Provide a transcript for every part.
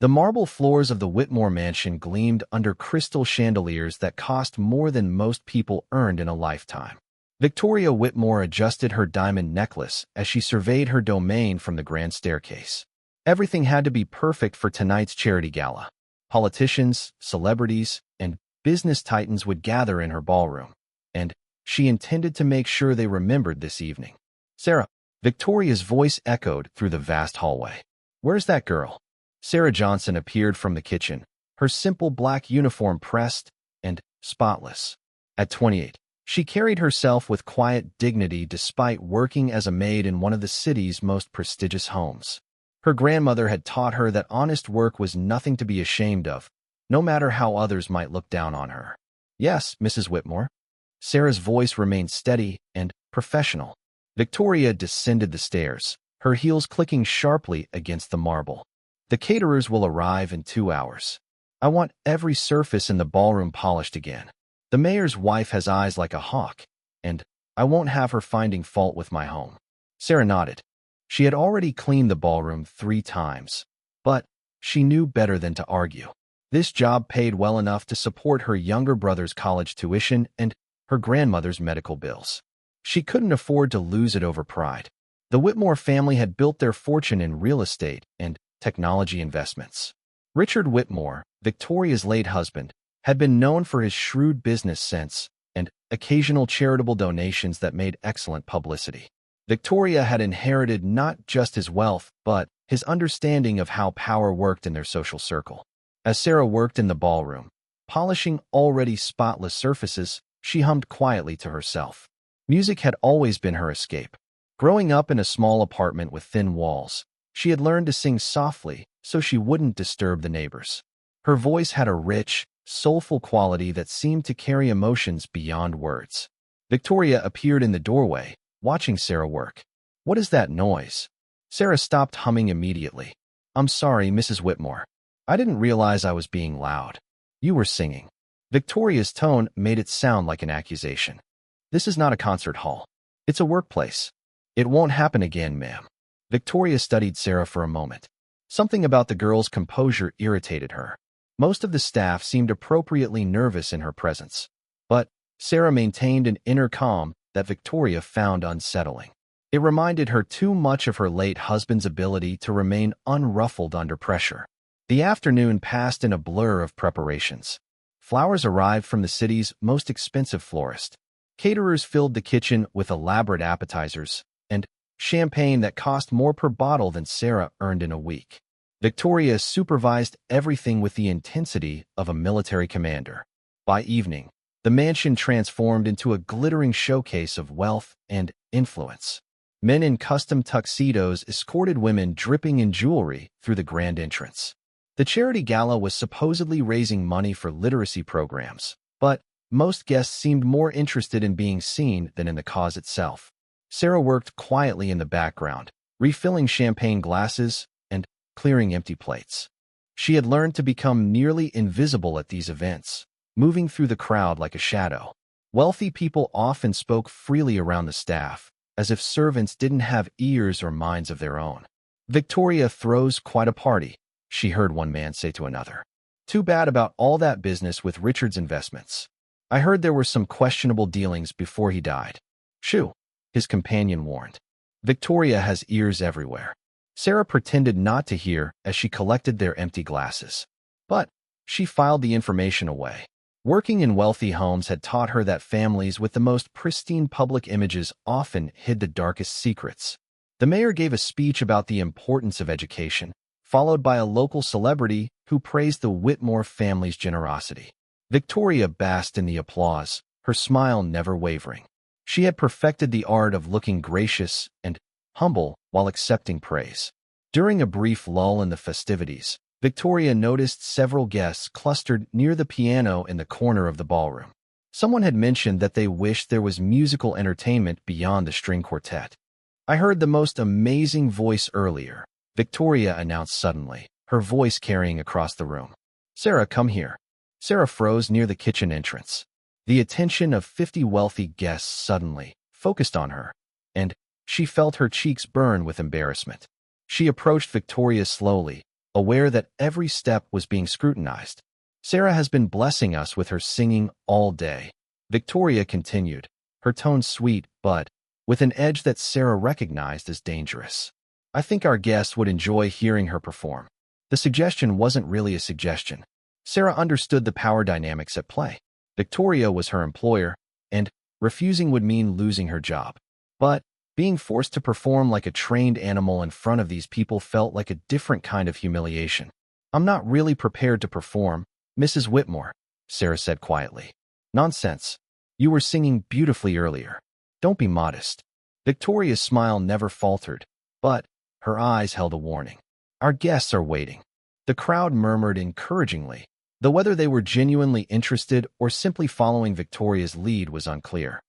The marble floors of the Whitmore mansion gleamed under crystal chandeliers that cost more than most people earned in a lifetime. Victoria Whitmore adjusted her diamond necklace as she surveyed her domain from the grand staircase. Everything had to be perfect for tonight's charity gala. Politicians, celebrities, and business titans would gather in her ballroom, and she intended to make sure they remembered this evening. "Sarah," Victoria's voice echoed through the vast hallway. "Where's that girl?" Sarah Johnson appeared from the kitchen, her simple black uniform pressed and spotless. At 28, she carried herself with quiet dignity despite working as a maid in one of the city's most prestigious homes. Her grandmother had taught her that honest work was nothing to be ashamed of, no matter how others might look down on her. "Yes, Mrs. Whitmore." Sarah's voice remained steady and professional. Victoria descended the stairs, her heels clicking sharply against the marble. "The caterers will arrive in 2 hours. I want every surface in the ballroom polished again. The mayor's wife has eyes like a hawk, and I won't have her finding fault with my home." Sarah nodded. She had already cleaned the ballroom 3 times, but she knew better than to argue. This job paid well enough to support her younger brother's college tuition and her grandmother's medical bills. She couldn't afford to lose it over pride. The Whitmore family had built their fortune in real estate and technology investments. Richard Whitmore, Victoria's late husband, had been known for his shrewd business sense and occasional charitable donations that made excellent publicity. Victoria had inherited not just his wealth, but his understanding of how power worked in their social circle. As Sarah worked in the ballroom, polishing already spotless surfaces, she hummed quietly to herself. Music had always been her escape. Growing up in a small apartment with thin walls, she had learned to sing softly so she wouldn't disturb the neighbors. Her voice had a rich, soulful quality that seemed to carry emotions beyond words. Victoria appeared in the doorway, watching Sarah work. "What is that noise?" Sarah stopped humming immediately. "I'm sorry, Mrs. Whitmore. I didn't realize I was being loud. You were singing." Victoria's tone made it sound like an accusation. "This is not a concert hall. It's a workplace." "It won't happen again, ma'am." Victoria studied Sarah for a moment. Something about the girl's composure irritated her. Most of the staff seemed appropriately nervous in her presence, but Sarah maintained an inner calm that Victoria found unsettling. It reminded her too much of her late husband's ability to remain unruffled under pressure. The afternoon passed in a blur of preparations. Flowers arrived from the city's most expensive florist. Caterers filled the kitchen with elaborate appetizers and champagne that cost more per bottle than Sarah earned in a week. Victoria supervised everything with the intensity of a military commander. By evening, the mansion transformed into a glittering showcase of wealth and influence. Men in custom tuxedos escorted women dripping in jewelry through the grand entrance. The charity gala was supposedly raising money for literacy programs, but most guests seemed more interested in being seen than in the cause itself. Sarah worked quietly in the background, refilling champagne glasses and clearing empty plates. She had learned to become nearly invisible at these events, moving through the crowd like a shadow. Wealthy people often spoke freely around the staff, as if servants didn't have ears or minds of their own. "Victoria throws quite a party," she heard one man say to another. "Too bad about all that business with Richard's investments. I heard there were some questionable dealings before he died." "Shoo," his companion warned. "Victoria has ears everywhere." Sarah pretended not to hear as she collected their empty glasses. But she filed the information away. Working in wealthy homes had taught her that families with the most pristine public images often hid the darkest secrets. The mayor gave a speech about the importance of education, followed by a local celebrity who praised the Whitmore family's generosity. Victoria basked in the applause, her smile never wavering. She had perfected the art of looking gracious and humble while accepting praise. During a brief lull in the festivities, Victoria noticed several guests clustered near the piano in the corner of the ballroom. Someone had mentioned that they wished there was musical entertainment beyond the string quartet. "I heard the most amazing voice earlier," Victoria announced suddenly, her voice carrying across the room. "Sarah, come here." Sarah froze near the kitchen entrance. The attention of 50 wealthy guests suddenly focused on her, and she felt her cheeks burn with embarrassment. She approached Victoria slowly, aware that every step was being scrutinized. Sarah has been blessing us with her singing all day. Victoria continued, her tone sweet, but with an edge that Sarah recognized as dangerous. I think our guests would enjoy hearing her perform. The suggestion wasn't really a suggestion. Sarah understood the power dynamics at play. Victoria was her employer, and refusing would mean losing her job. But being forced to perform like a trained animal in front of these people felt like a different kind of humiliation. I'm not really prepared to perform, Mrs. Whitmore, Sarah said quietly. Nonsense. You were singing beautifully earlier. Don't be modest. Victoria's smile never faltered, but her eyes held a warning. Our guests are waiting. The crowd murmured encouragingly, though whether they were genuinely interested or simply following Victoria's lead was unclear.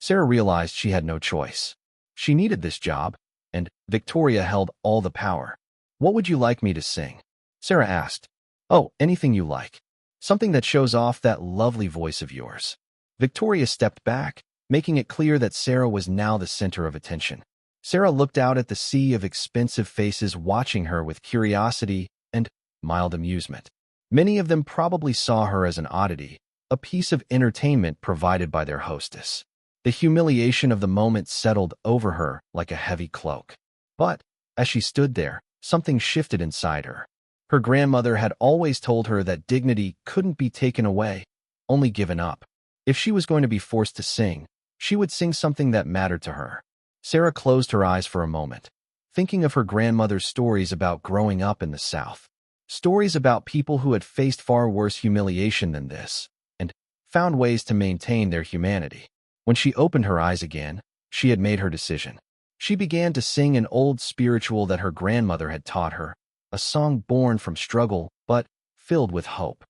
Sarah realized she had no choice. She needed this job, and Victoria held all the power. What would you like me to sing? Sarah asked. Oh, anything you like. Something that shows off that lovely voice of yours. Victoria stepped back, making it clear that Sarah was now the center of attention. Sarah looked out at the sea of expensive faces watching her with curiosity and mild amusement. Many of them probably saw her as an oddity, a piece of entertainment provided by their hostess. The humiliation of the moment settled over her like a heavy cloak. But, as she stood there, something shifted inside her. Her grandmother had always told her that dignity couldn't be taken away, only given up. If she was going to be forced to sing, she would sing something that mattered to her. Sarah closed her eyes for a moment, thinking of her grandmother's stories about growing up in the South. Stories about people who had faced far worse humiliation than this, and found ways to maintain their humanity. When she opened her eyes again, she had made her decision. She began to sing an old spiritual that her grandmother had taught her, a song born from struggle, but filled with hope.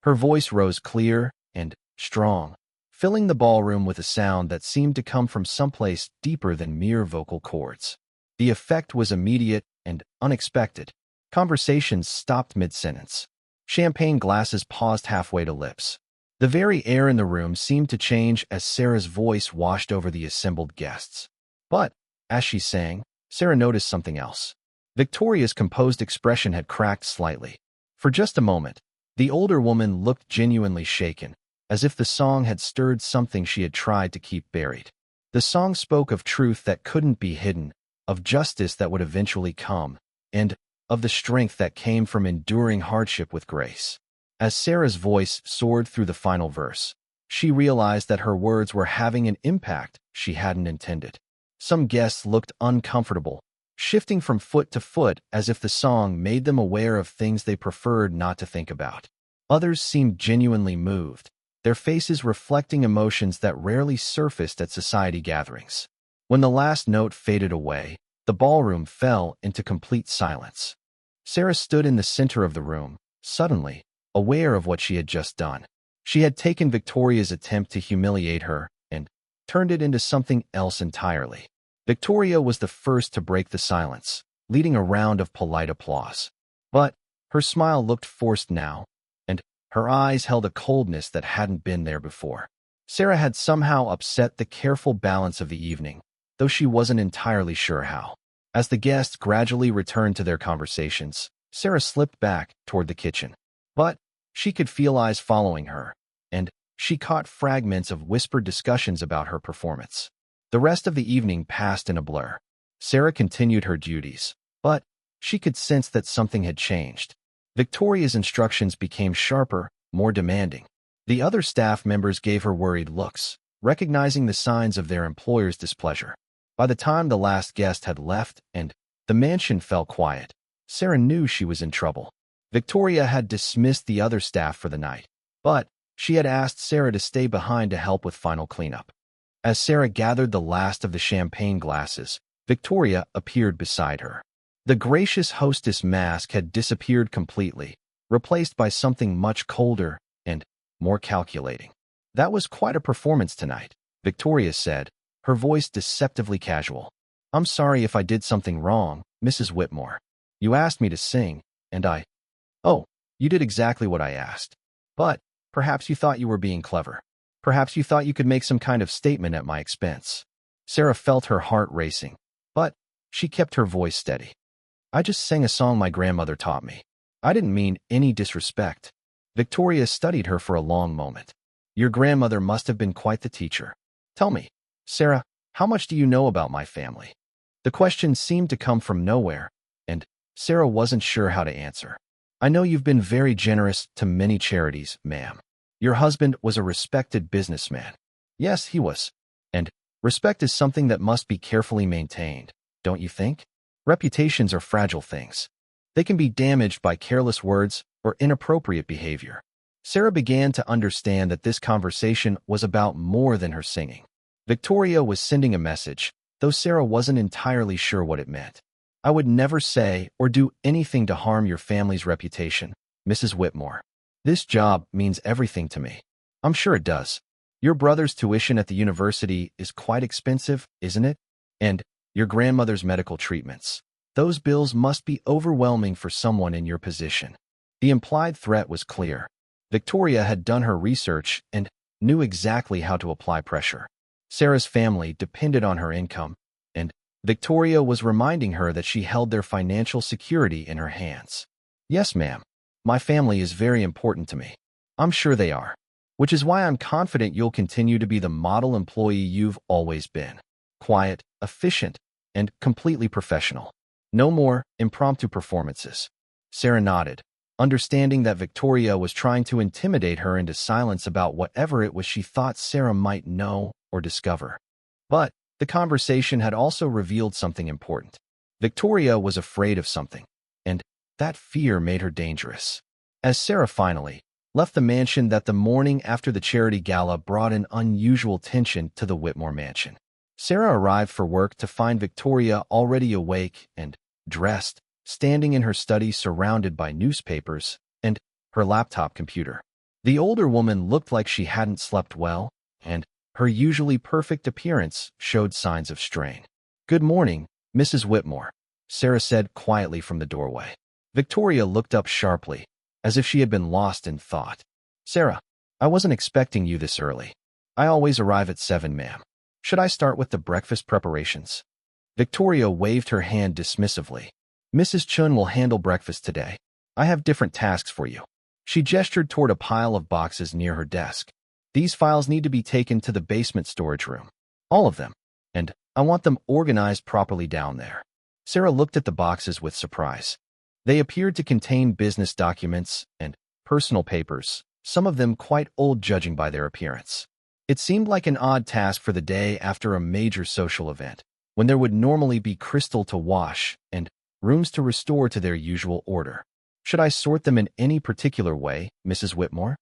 Her voice rose clear and strong, filling the ballroom with a sound that seemed to come from someplace deeper than mere vocal cords. The effect was immediate and unexpected. Conversations stopped mid-sentence. Champagne glasses paused halfway to lips. The very air in the room seemed to change as Sarah's voice washed over the assembled guests. But, as she sang, Sarah noticed something else. Victoria's composed expression had cracked slightly. For just a moment, the older woman looked genuinely shaken, as if the song had stirred something she had tried to keep buried. The song spoke of truth that couldn't be hidden, of justice that would eventually come, and of the strength that came from enduring hardship with grace. As Sarah's voice soared through the final verse, she realized that her words were having an impact she hadn't intended. Some guests looked uncomfortable, shifting from foot to foot as if the song made them aware of things they preferred not to think about. Others seemed genuinely moved, their faces reflecting emotions that rarely surfaced at society gatherings. When the last note faded away, the ballroom fell into complete silence. Sarah stood in the center of the room, suddenly, aware of what she had just done. She had taken Victoria's attempt to humiliate her and turned it into something else entirely. Victoria was the first to break the silence, leading a round of polite applause. But her smile looked forced now, and her eyes held a coldness that hadn't been there before. Sarah had somehow upset the careful balance of the evening, though she wasn't entirely sure how. As the guests gradually returned to their conversations, Sarah slipped back toward the kitchen. But she could feel eyes following her, and she caught fragments of whispered discussions about her performance. The rest of the evening passed in a blur. Sarah continued her duties, but she could sense that something had changed. Victoria's instructions became sharper, more demanding. The other staff members gave her worried looks, recognizing the signs of their employer's displeasure. By the time the last guest had left and the mansion fell quiet, Sarah knew she was in trouble. Victoria had dismissed the other staff for the night, but she had asked Sarah to stay behind to help with final cleanup. As Sarah gathered the last of the champagne glasses, Victoria appeared beside her. The gracious hostess mask had disappeared completely, replaced by something much colder and more calculating. That was quite a performance tonight, Victoria said, her voice deceptively casual. I'm sorry if I did something wrong, Mrs. Whitmore. You asked me to sing, and Oh, you did exactly what I asked. But perhaps you thought you were being clever. Perhaps you thought you could make some kind of statement at my expense. Sarah felt her heart racing, but she kept her voice steady. I just sang a song my grandmother taught me. I didn't mean any disrespect. Victoria studied her for a long moment. Your grandmother must have been quite the teacher. Tell me, Sarah, how much do you know about my family? The question seemed to come from nowhere, and Sarah wasn't sure how to answer. I know you've been very generous to many charities, ma'am. Your husband was a respected businessman. Yes, he was. And respect is something that must be carefully maintained, don't you think? Reputations are fragile things. They can be damaged by careless words or inappropriate behavior. Sarah began to understand that this conversation was about more than her singing. Victoria was sending a message, though Sarah wasn't entirely sure what it meant. I would never say or do anything to harm your family's reputation, Mrs. Whitmore. This job means everything to me. I'm sure it does. Your brother's tuition at the university is quite expensive, isn't it? And your grandmother's medical treatments. Those bills must be overwhelming for someone in your position. The implied threat was clear. Victoria had done her research and knew exactly how to apply pressure. Sarah's family depended on her income, and Victoria was reminding her that she held their financial security in her hands. Yes, ma'am. My family is very important to me. I'm sure they are. Which is why I'm confident you'll continue to be the model employee you've always been. Quiet, efficient, and completely professional. No more impromptu performances. Sarah nodded, understanding that Victoria was trying to intimidate her into silence about whatever it was she thought Sarah might know or discover. But the conversation had also revealed something important. Victoria was afraid of something, and that fear made her dangerous. As Sarah finally left the mansion that the morning after the charity gala brought an unusual tension to the Whitmore mansion. Sarah arrived for work to find Victoria already awake and dressed, standing in her study surrounded by newspapers and her laptop computer. The older woman looked like she hadn't slept well, and her usually perfect appearance showed signs of strain. Good morning, Mrs. Whitmore, Sarah said quietly from the doorway. Victoria looked up sharply, as if she had been lost in thought. Sarah, I wasn't expecting you this early. I always arrive at 7, ma'am. Should I start with the breakfast preparations? Victoria waved her hand dismissively. Mrs. Chun will handle breakfast today. I have different tasks for you. She gestured toward a pile of boxes near her desk. These files need to be taken to the basement storage room. All of them. And I want them organized properly down there. Sarah looked at the boxes with surprise. They appeared to contain business documents and personal papers, some of them quite old judging by their appearance. It seemed like an odd task for the day after a major social event, when there would normally be crystal to wash and rooms to restore to their usual order. Should I sort them in any particular way, Mrs. Whitmore?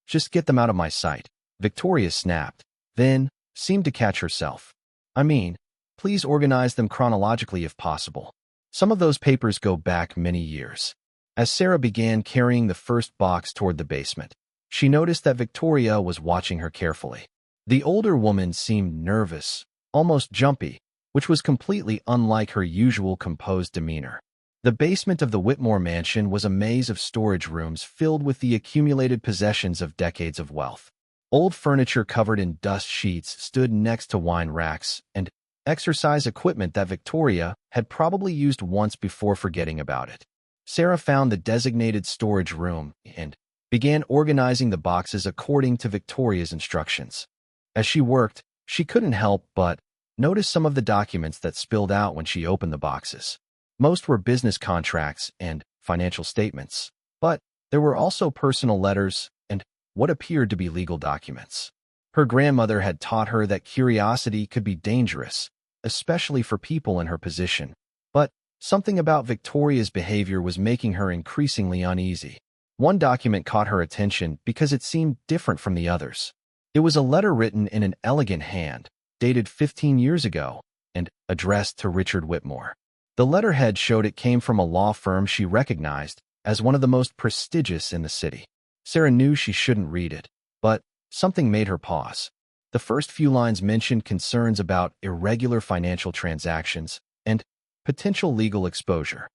Just get them out of my sight, Victoria snapped, then seemed to catch herself. I mean, please organize them chronologically if possible. Some of those papers go back many years. As Sarah began carrying the first box toward the basement, she noticed that Victoria was watching her carefully. The older woman seemed nervous, almost jumpy, which was completely unlike her usual composed demeanor. The basement of the Whitmore mansion was a maze of storage rooms filled with the accumulated possessions of decades of wealth. Old furniture covered in dust sheets stood next to wine racks and exercise equipment that Victoria had probably used once before forgetting about it. Sarah found the designated storage room and began organizing the boxes according to Victoria's instructions. As she worked, she couldn't help but notice some of the documents that spilled out when she opened the boxes. Most were business contracts and financial statements, but there were also personal letters and what appeared to be legal documents. Her grandmother had taught her that curiosity could be dangerous, especially for people in her position, but something about Victoria's behavior was making her increasingly uneasy. One document caught her attention because it seemed different from the others. It was a letter written in an elegant hand, dated 15 years ago, and addressed to Richard Whitmore. The letterhead showed it came from a law firm she recognized as one of the most prestigious in the city. Sarah knew she shouldn't read it, but something made her pause. The first few lines mentioned concerns about irregular financial transactions and potential legal exposure.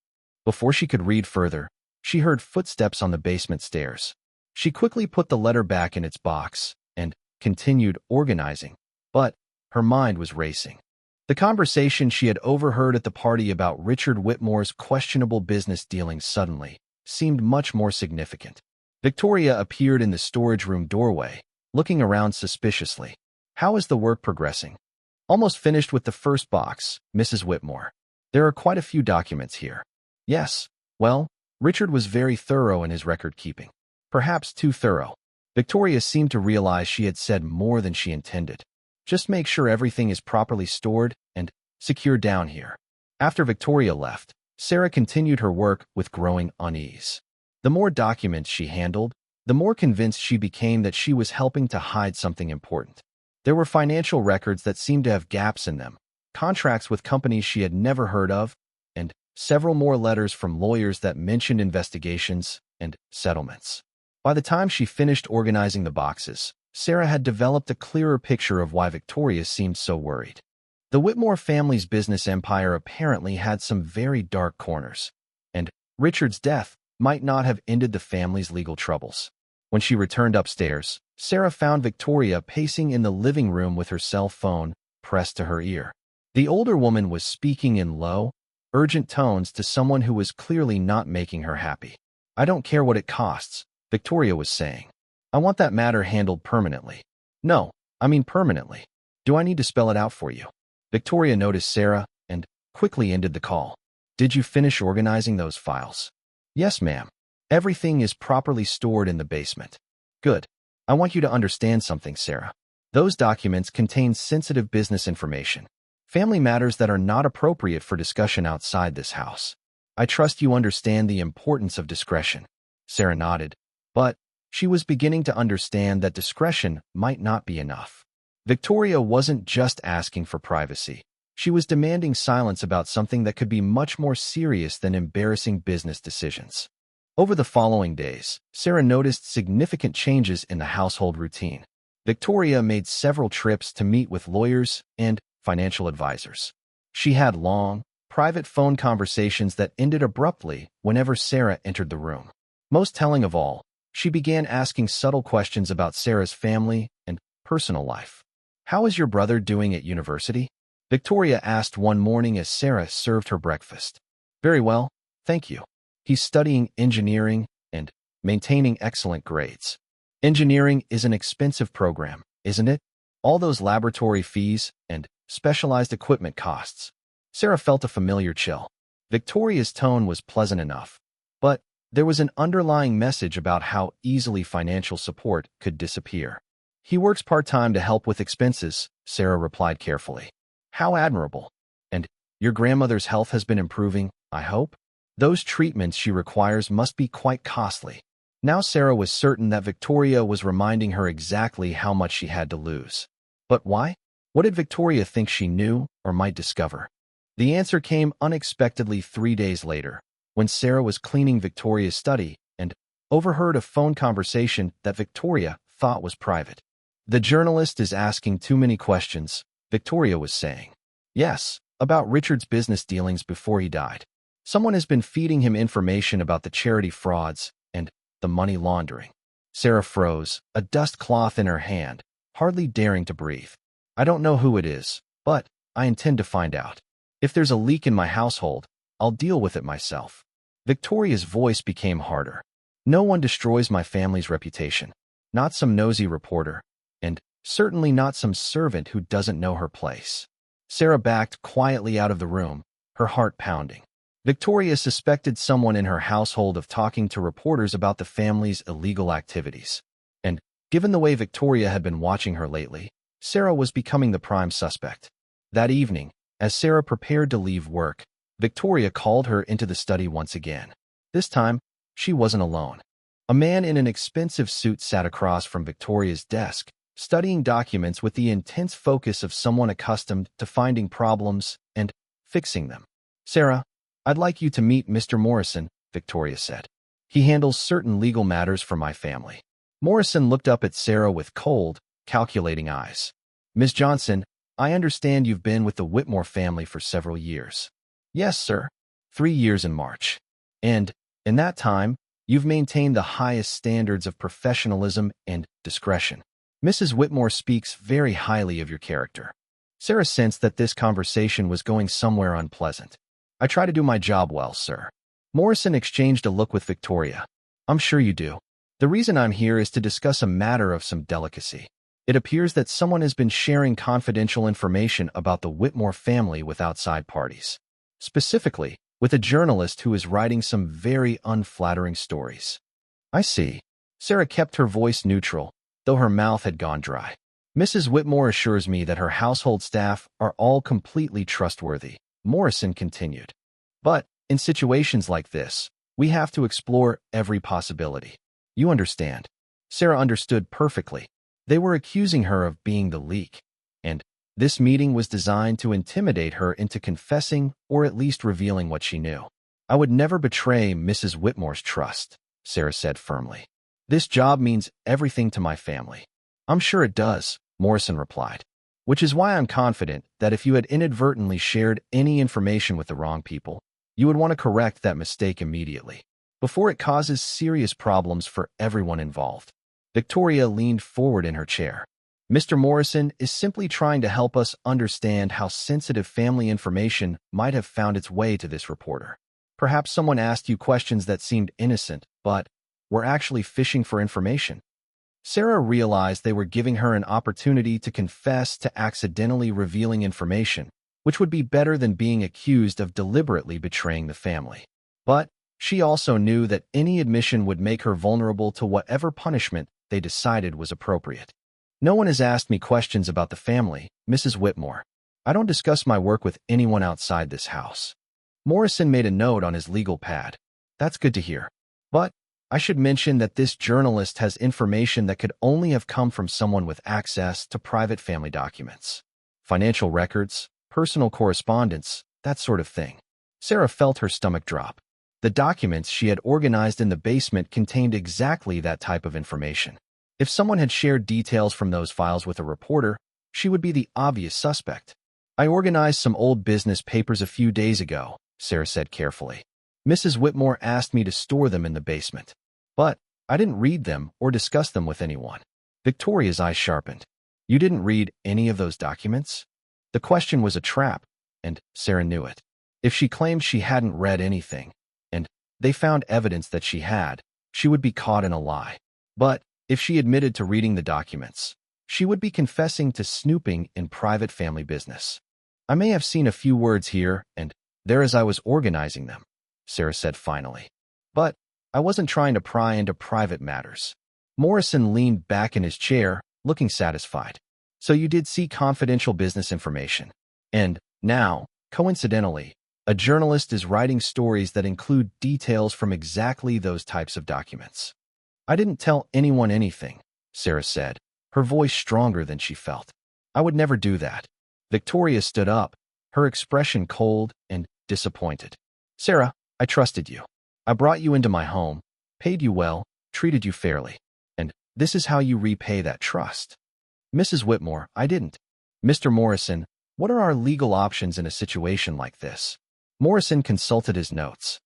Before she could read further, she heard footsteps on the basement stairs. She quickly put the letter back in its box and continued organizing, but her mind was racing. The conversation she had overheard at the party about Richard Whitmore's questionable business dealings suddenly seemed much more significant. Victoria appeared in the storage room doorway, looking around suspiciously. "How is the work progressing?" "Almost finished with the first box, Mrs. Whitmore. There are quite a few documents here." "Yes. Well, Richard was very thorough in his record-keeping. Perhaps too thorough." Victoria seemed to realize she had said more than she intended. "Just make sure everything is properly stored and secured down here." After Victoria left, Sarah continued her work with growing unease. The more documents she handled, the more convinced she became that she was helping to hide something important. There were financial records that seemed to have gaps in them, contracts with companies she had never heard of, and several more letters from lawyers that mentioned investigations and settlements. By the time she finished organizing the boxes, Sarah had developed a clearer picture of why Victoria seemed so worried. The Whitmore family's business empire apparently had some very dark corners, and Richard's death might not have ended the family's legal troubles. When she returned upstairs, Sarah found Victoria pacing in the living room with her cell phone pressed to her ear. The older woman was speaking in low, urgent tones to someone who was clearly not making her happy. "I don't care what it costs," Victoria was saying. "I want that matter handled permanently." "No, I mean permanently. Do I need to spell it out for you?" Victoria noticed Sarah and quickly ended the call. "Did you finish organizing those files?" "Yes, ma'am. Everything is properly stored in the basement." "Good. I want you to understand something, Sarah. Those documents contain sensitive business information, family matters that are not appropriate for discussion outside this house. I trust you understand the importance of discretion." Sarah nodded, but she was beginning to understand that discretion might not be enough. Victoria wasn't just asking for privacy. She was demanding silence about something that could be much more serious than embarrassing business decisions. Over the following days, Sarah noticed significant changes in the household routine. Victoria made several trips to meet with lawyers and financial advisors. She had long, private phone conversations that ended abruptly whenever Sarah entered the room. Most telling of all, she began asking subtle questions about Sarah's family and personal life. "How is your brother doing at university?" Victoria asked one morning as Sarah served her breakfast. "Very well, thank you. He's studying engineering and maintaining excellent grades." "Engineering is an expensive program, isn't it? All those laboratory fees and specialized equipment costs." Sarah felt a familiar chill. Victoria's tone was pleasant enough, but there was an underlying message about how easily financial support could disappear. "He works part-time to help with expenses," Sarah replied carefully. "How admirable. And your grandmother's health has been improving, I hope? Those treatments she requires must be quite costly." Now Sarah was certain that Victoria was reminding her exactly how much she had to lose. But why? What did Victoria think she knew or might discover? The answer came unexpectedly 3 days later, when Sarah was cleaning Victoria's study and overheard a phone conversation that Victoria thought was private. "The journalist is asking too many questions," Victoria was saying. "Yes, about Richard's business dealings before he died. Someone has been feeding him information about the charity frauds and the money laundering." Sarah froze, a dust cloth in her hand, hardly daring to breathe. "I don't know who it is, but I intend to find out. If there's a leak in my household, I'll deal with it myself." Victoria's voice became harder. "No one destroys my family's reputation. Not some nosy reporter. And certainly not some servant who doesn't know her place." Sarah backed quietly out of the room, her heart pounding. Victoria suspected someone in her household of talking to reporters about the family's illegal activities. And given the way Victoria had been watching her lately, Sarah was becoming the prime suspect. That evening, as Sarah prepared to leave work, Victoria called her into the study once again. This time, she wasn't alone. A man in an expensive suit sat across from Victoria's desk, studying documents with the intense focus of someone accustomed to finding problems and fixing them. "Sarah, I'd like you to meet Mr. Morrison," Victoria said. "He handles certain legal matters for my family." Morrison looked up at Sarah with cold, calculating eyes. "Miss Johnson, I understand you've been with the Whitmore family for several years." "Yes, sir. 3 years in March. And, in that time, you've maintained the highest standards of professionalism and discretion. Mrs. Whitmore speaks very highly of your character." Sarah sensed that this conversation was going somewhere unpleasant. "I try to do my job well, sir." Morrison exchanged a look with Victoria. I'm sure you do. The reason I'm here is to discuss a matter of some delicacy. It appears that someone has been sharing confidential information about the Whitmore family with outside parties. Specifically, with a journalist who is writing some very unflattering stories. I see. Sarah kept her voice neutral, though her mouth had gone dry. Mrs. Whitmore assures me that her household staff are all completely trustworthy, Morrison continued. But, in situations like this, we have to explore every possibility. You understand. Sarah understood perfectly. They were accusing her of being the leak, and this meeting was designed to intimidate her into confessing or at least revealing what she knew. I would never betray Mrs. Whitmore's trust, Sarah said firmly. This job means everything to my family. I'm sure it does, Morrison replied. Which is why I'm confident that if you had inadvertently shared any information with the wrong people, you would want to correct that mistake immediately, before it causes serious problems for everyone involved. Victoria leaned forward in her chair. Mr. Morrison is simply trying to help us understand how sensitive family information might have found its way to this reporter. Perhaps someone asked you questions that seemed innocent, but were actually fishing for information. Sarah realized they were giving her an opportunity to confess to accidentally revealing information, which would be better than being accused of deliberately betraying the family. But she also knew that any admission would make her vulnerable to whatever punishment they decided was appropriate. No one has asked me questions about the family, Mrs. Whitmore. I don't discuss my work with anyone outside this house. Morrison made a note on his legal pad. That's good to hear. But I should mention that this journalist has information that could only have come from someone with access to private family documents. Financial records, personal correspondence, that sort of thing. Sarah felt her stomach drop. The documents she had organized in the basement contained exactly that type of information. If someone had shared details from those files with a reporter, she would be the obvious suspect. I organized some old business papers a few days ago, Sarah said carefully. Mrs. Whitmore asked me to store them in the basement. But I didn't read them or discuss them with anyone. Victoria's eyes sharpened. You didn't read any of those documents? The question was a trap, and Sarah knew it. If she claimed she hadn't read anything, and they found evidence that she had, she would be caught in a lie. But if she admitted to reading the documents, she would be confessing to snooping in private family business. I may have seen a few words here and there as I was organizing them, Sarah said finally. But I wasn't trying to pry into private matters. Morrison leaned back in his chair, looking satisfied. So you did see confidential business information. And now, coincidentally, a journalist is writing stories that include details from exactly those types of documents. I didn't tell anyone anything, Sarah said, her voice stronger than she felt. I would never do that. Victoria stood up, her expression cold and disappointed. Sarah, I trusted you. I brought you into my home, paid you well, treated you fairly. And this is how you repay that trust. Mrs. Whitmore, I didn't. Mr. Morrison, what are our legal options in a situation like this? Morrison consulted his notes.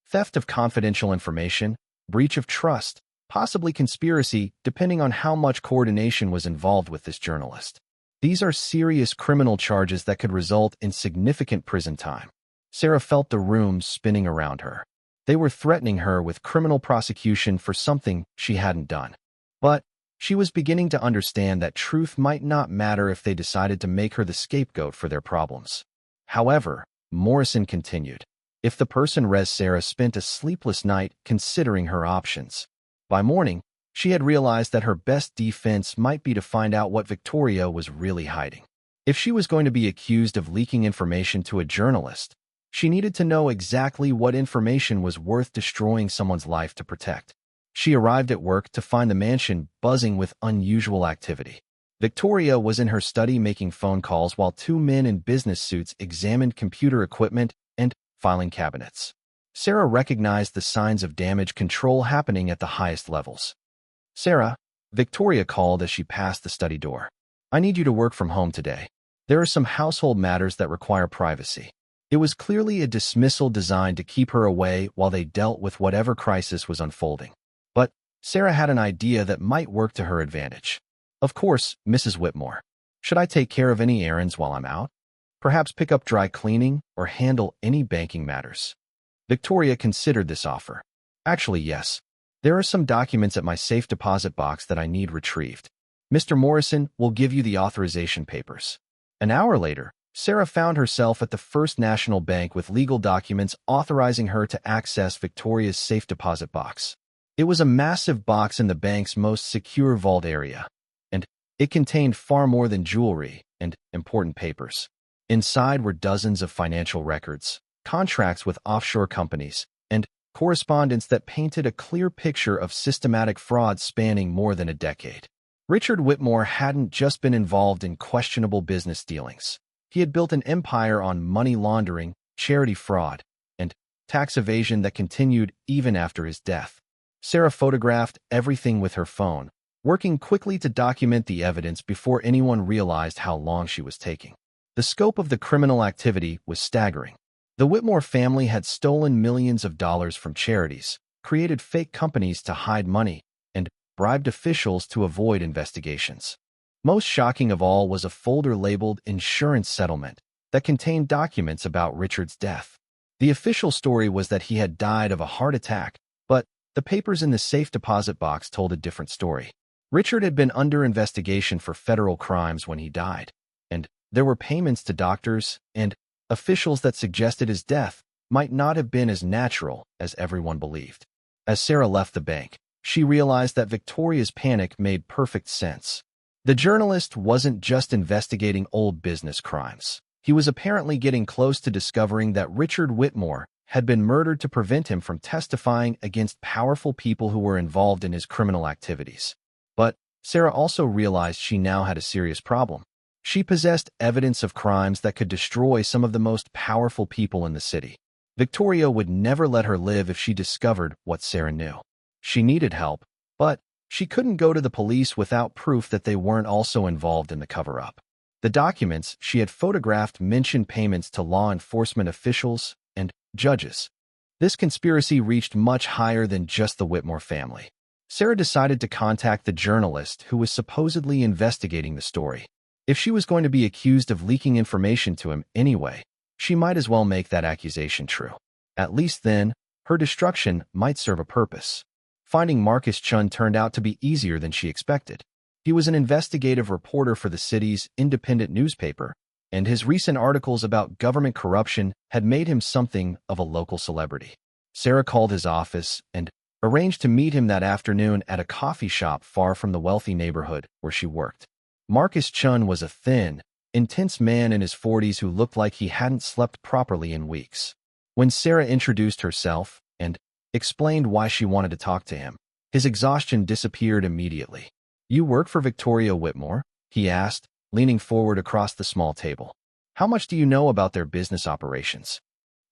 Theft of confidential information, breach of trust, possibly conspiracy, depending on how much coordination was involved with this journalist. These are serious criminal charges that could result in significant prison time. Sarah felt the room spinning around her. They were threatening her with criminal prosecution for something she hadn't done. But she was beginning to understand that truth might not matter if they decided to make her the scapegoat for their problems. However, Morrison continued, if the person Sarah spent a sleepless night considering her options. By morning, she had realized that her best defense might be to find out what Victoria was really hiding. If she was going to be accused of leaking information to a journalist, she needed to know exactly what information was worth destroying someone's life to protect. She arrived at work to find the mansion buzzing with unusual activity. Victoria was in her study making phone calls while two men in business suits examined computer equipment and filing cabinets. Sarah recognized the signs of damage control happening at the highest levels. Sarah, Victoria called as she passed the study door. I need you to work from home today. There are some household matters that require privacy. It was clearly a dismissal designed to keep her away while they dealt with whatever crisis was unfolding. But Sarah had an idea that might work to her advantage. Of course, Mrs. Whitmore. Should I take care of any errands while I'm out? Perhaps pick up dry cleaning or handle any banking matters? Victoria considered this offer. Actually, yes. There are some documents at my safe deposit box that I need retrieved. Mr. Morrison will give you the authorization papers. An hour later, Sarah found herself at the First National Bank with legal documents authorizing her to access Victoria's safe deposit box. It was a massive box in the bank's most secure vault area, and it contained far more than jewelry and important papers. Inside were dozens of financial records, contracts with offshore companies, and correspondence that painted a clear picture of systematic fraud spanning more than a decade. Richard Whitmore hadn't just been involved in questionable business dealings. He had built an empire on money laundering, charity fraud, and tax evasion that continued even after his death. Sarah photographed everything with her phone, working quickly to document the evidence before anyone realized how long she was taking. The scope of the criminal activity was staggering. The Whitmore family had stolen millions of dollars from charities, created fake companies to hide money, and bribed officials to avoid investigations. Most shocking of all was a folder labeled Insurance Settlement that contained documents about Richard's death. The official story was that he had died of a heart attack, but the papers in the safe deposit box told a different story. Richard had been under investigation for federal crimes when he died, and there were payments to doctors and officials that suggested his death might not have been as natural as everyone believed. As Sarah left the bank, she realized that Victoria's panic made perfect sense. The journalist wasn't just investigating old business crimes. He was apparently getting close to discovering that Richard Whitmore had been murdered to prevent him from testifying against powerful people who were involved in his criminal activities. But Sarah also realized she now had a serious problem. She possessed evidence of crimes that could destroy some of the most powerful people in the city. Victoria would never let her live if she discovered what Sarah knew. She needed help, but she couldn't go to the police without proof that they weren't also involved in the cover-up. The documents she had photographed mentioned payments to law enforcement officials and judges. This conspiracy reached much higher than just the Whitmore family. Sarah decided to contact the journalist who was supposedly investigating the story. If she was going to be accused of leaking information to him anyway, she might as well make that accusation true. At least then, her destruction might serve a purpose. Finding Marcus Chun turned out to be easier than she expected. He was an investigative reporter for the city's independent newspaper, and his recent articles about government corruption had made him something of a local celebrity. Sarah called his office and arranged to meet him that afternoon at a coffee shop far from the wealthy neighborhood where she worked. Marcus Chun was a thin, intense man in his 40s who looked like he hadn't slept properly in weeks. When Sarah introduced herself and explained why she wanted to talk to him, his exhaustion disappeared immediately. "You work for Victoria Whitmore?" he asked, leaning forward across the small table. "How much do you know about their business operations?"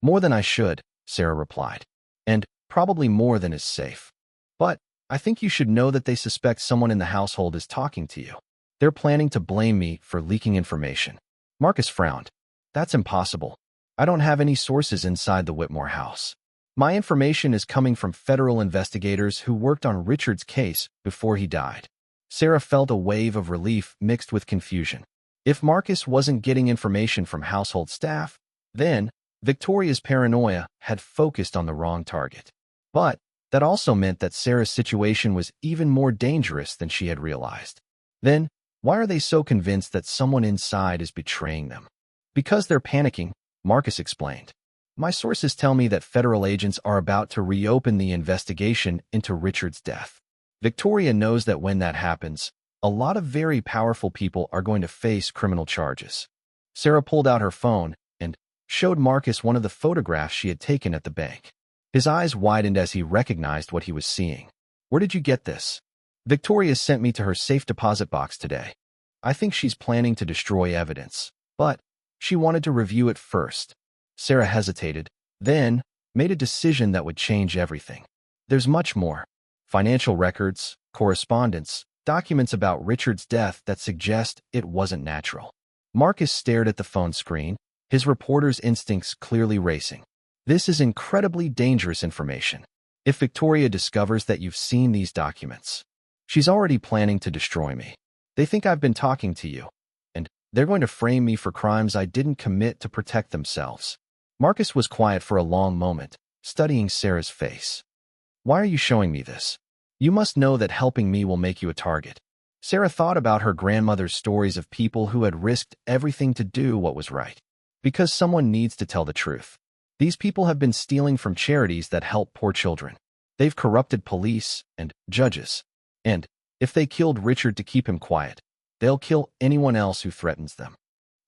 "More than I should," Sarah replied. "And probably more than is safe. But I think you should know that they suspect someone in the household is talking to you. They're planning to blame me for leaking information." Marcus frowned. "That's impossible. I don't have any sources inside the Whitmore house. My information is coming from federal investigators who worked on Richard's case before he died." Sarah felt a wave of relief mixed with confusion. If Marcus wasn't getting information from household staff, then Victoria's paranoia had focused on the wrong target. But that also meant that Sarah's situation was even more dangerous than she had realized. Then, why are they so convinced that someone inside is betraying them? "Because they're panicking," Marcus explained. "My sources tell me that federal agents are about to reopen the investigation into Richard's death. Victoria knows that when that happens, a lot of very powerful people are going to face criminal charges." Sarah pulled out her phone and showed Marcus one of the photographs she had taken at the bank. His eyes widened as he recognized what he was seeing. "Where did you get this?" "Victoria sent me to her safe deposit box today. I think she's planning to destroy evidence, but she wanted to review it first." Sarah hesitated, then made a decision that would change everything. "There's much more. Financial records, correspondence, documents about Richard's death that suggest it wasn't natural." Marcus stared at the phone screen, his reporter's instincts clearly racing. "This is incredibly dangerous information. If Victoria discovers that you've seen these documents, she's already planning to destroy me. They think I've been talking to you, and they're going to frame me for crimes I didn't commit to protect themselves." Marcus was quiet for a long moment, studying Sarah's face. "Why are you showing me this? You must know that helping me will make you a target." Sarah thought about her grandmother's stories of people who had risked everything to do what was right. Because someone needs to tell the truth. These people have been stealing from charities that help poor children. They've corrupted police and judges. And if they killed Richard to keep him quiet, they'll kill anyone else who threatens them.